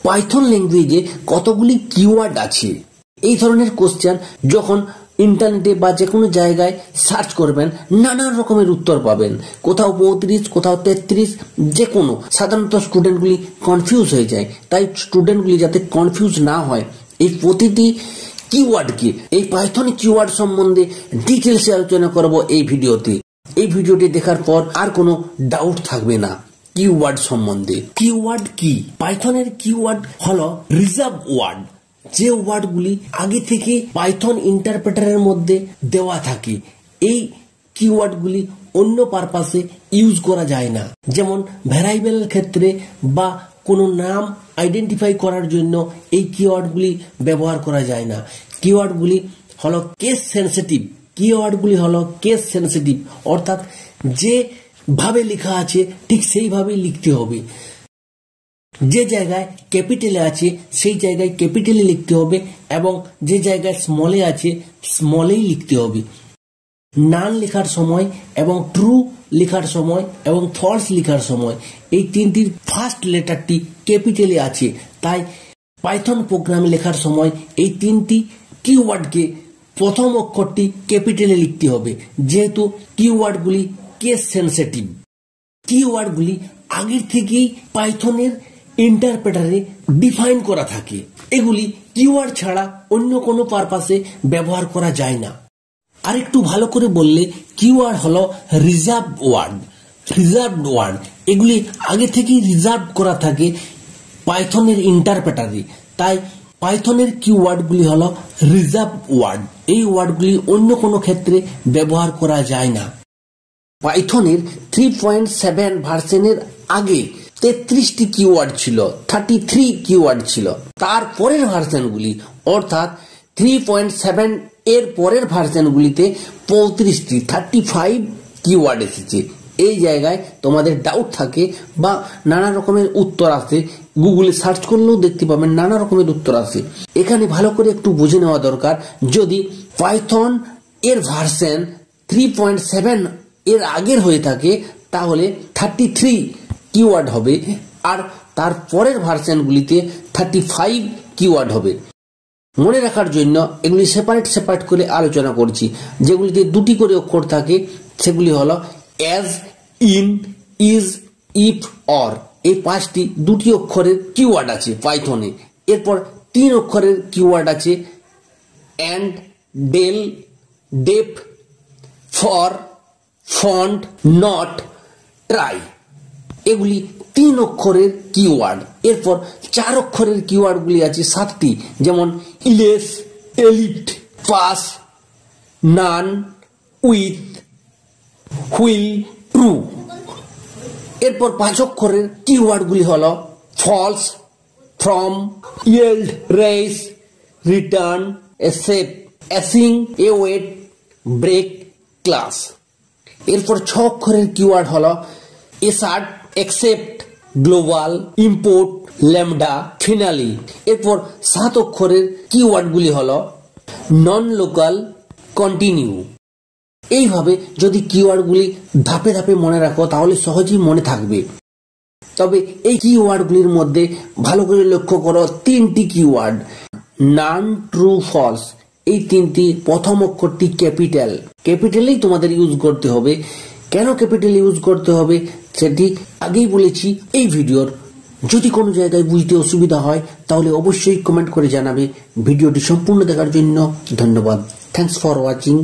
Python ল্যাঙ্গুয়েজে কতগুলি keyword আছে। এই ধরনের কোশ্চেন যখন ইন্টারনেটে বা যে কোনো জায়গায় সার্চ করবেন নানান রকমের উত্তর পাবেন, কোথাও 35, কোথাও 33, যে কোনো। সাধারণত স্টুডেন্টগুলি কনফিউজ হয়ে যায়। তাই স্টুডেন্টগুলি যাতে কনফিউজ না হয়, এই প্রতিটি কিওয়ার্ডকে, এই পাইথন কিওয়ার্ড সম্বন্ধে ডিটেলসে আলোচনা করব এই ভিডিওতে। এই ভিডিওটি দেখার পর আর কোনো ডাউট থাকবে না কিওয়ার্ড সম্বন্ধে। কিওয়ার্ড কি? পাইথনের কিওয়ার্ড হলো রিজার্ভ ওয়ার্ড, যে ওয়ার্ডগুলি আগে থেকে পাইথন ইন্টারপ্রেটারের মধ্যে দেওয়া থাকে। এই কিওয়ার্ডগুলি অন্য পারপাসে ইউজ করা যায় না, যেমন ভ্যারিয়েবলের ক্ষেত্রে বা কোনো নাম আইডেন্টিফাই করার জন্য এই কিওয়ার্ডগুলি ব্যবহার করা যায় না। কিওয়ার্ডগুলি হলো কেস সেনসিটিভ। কিওয়ার্ডগুলি হলো কেস সেনসিটিভ, অর্থাৎ যেভাবে লেখা আছে ঠিক সেইভাবেই লিখতে হবে। যে জায়গায় ক্যাপিটালে আছে সেই জায়গায় ক্যাপিটালে লিখতে হবে এবং যে জায়গায় স্মলে আছে স্মলেই লিখতে হবে। নান লেখার সময় এবং ট্রু লেখার সময় এবং ফলস লেখার সময় এই তিনটির ফার্স্ট লেটারটি ক্যাপিটালে আছে। তাই পাইথন প্রোগ্রাম লেখার সময় এই তিনটি কিওয়ার্ডকে প্রথম অক্ষরটি ক্যাপিটালে লিখতে হবে, যেহেতু কিওয়ার্ডগুলি কেস সেনসিটিভ। কিওয়ার্ডগুলি আগের থেকেই পাইথনের ইন্টারপ্রেটারে ডিফাইন করা থাকে। এগুলি কিওয়ার্ড ছাড়া অন্য কোনো পারপাসে ব্যবহার করা যায় না। আর একটু ভালো করে বললে, কিওয়ার্ড হলো রিজার্ভ ওয়ার্ড। রিজার্ভ ওয়ার্ড এগুলি আগে থেকেই রিজার্ভ করা থাকে পাইথনের ইন্টারপ্রেটারে। তাই পাইথনের কিওয়ার্ডগুলি হলো রিজার্ভ ওয়ার্ড। এই ওয়ার্ডগুলি অন্য কোনো ক্ষেত্রে ব্যবহার করা যায় না। পাইথনের 3.7 ভার্সনের আগে 33টি কিওয়ার্ড ছিল, 33 কিওয়ার্ড ছিল। তার পরের ভার্সনগুলি অর্থাৎ 3.7 এর পরের ভার্সনগুলিতে 35টি 35 কিওয়ার্ড এসেছে। এই জায়গায় তোমাদের ডাউট থাকে বা নানা রকমের উত্তর আসে, গুগলে সার্চ করলেও দেখতে পাবেন নানা রকমের উত্তর আসে। এখানে ভালো করে একটু বুঝে নেওয়া দরকার, যদি পাইথন এর ভার্সন 3.7 এর আগের হয়ে থাকে তাহলে 33 কিওয়ার্ড হবে, আর তার পরের ভার্সনগুলিতে 35 কিওয়ার্ড হবে। মনে রাখার জন্য এগুলি সেপারেট করে আলোচনা করছি। যেগুলিতে দুটি করে অক্ষর থাকে সেগুলি হলো as, in, is, if, or. এই পাঁচটি দুটি অক্ষরের কিওয়ার্ড আছে পাইথনে। এরপর 3 অক্ষরের কিওয়ার্ড আছে and, del, def, for, font, not, try. এগুলি 3 অক্ষরের কিওয়ার্ড। এরপর 4 অক্ষরের কিওয়ার্ডগুলি আছে 7টি, যেমন else, elif, pass, none, with, while, true. এরপর 5 অক্ষরের কিওয়ার্ডগুলি হলো false, from, yield, raise, return, except, async, await, break, class. এরপর 6 অক্ষরের কিওয়ার্ড হলো assert, accept, global, import, lambda, finally. এরপর 7 অক্ষরের কিওয়ার্ডগুলি হলো নন লোকাল, কন্টিনিউ। এইভাবে যদি কিওয়ার্ডগুলি ধাপে ধাপে মনে রাখো তাহলে সহজেই মনে থাকবে। তবে এই কিওয়ার্ডগুলির মধ্যে ভালো করে লক্ষ্য করো 3টি কিওয়ার্ড, নান, ট্রু, ফলস। এই 3টি প্রথম অক্ষরটি ক্যাপিটাল, ক্যাপিটালেই তোমাদের ইউজ করতে হবে। কেন ক্যাপিটাল ইউজ করতে হবে সেটি আগেই বলেছি এই ভিডিওর। যদি কোনো জায়গায় বুঝতে অসুবিধা হয় তাহলে অবশ্যই কমেন্ট করে জানাবে। ভিডিওটি সম্পূর্ণ দেখার জন্য ধন্যবাদ। Thanks for watching.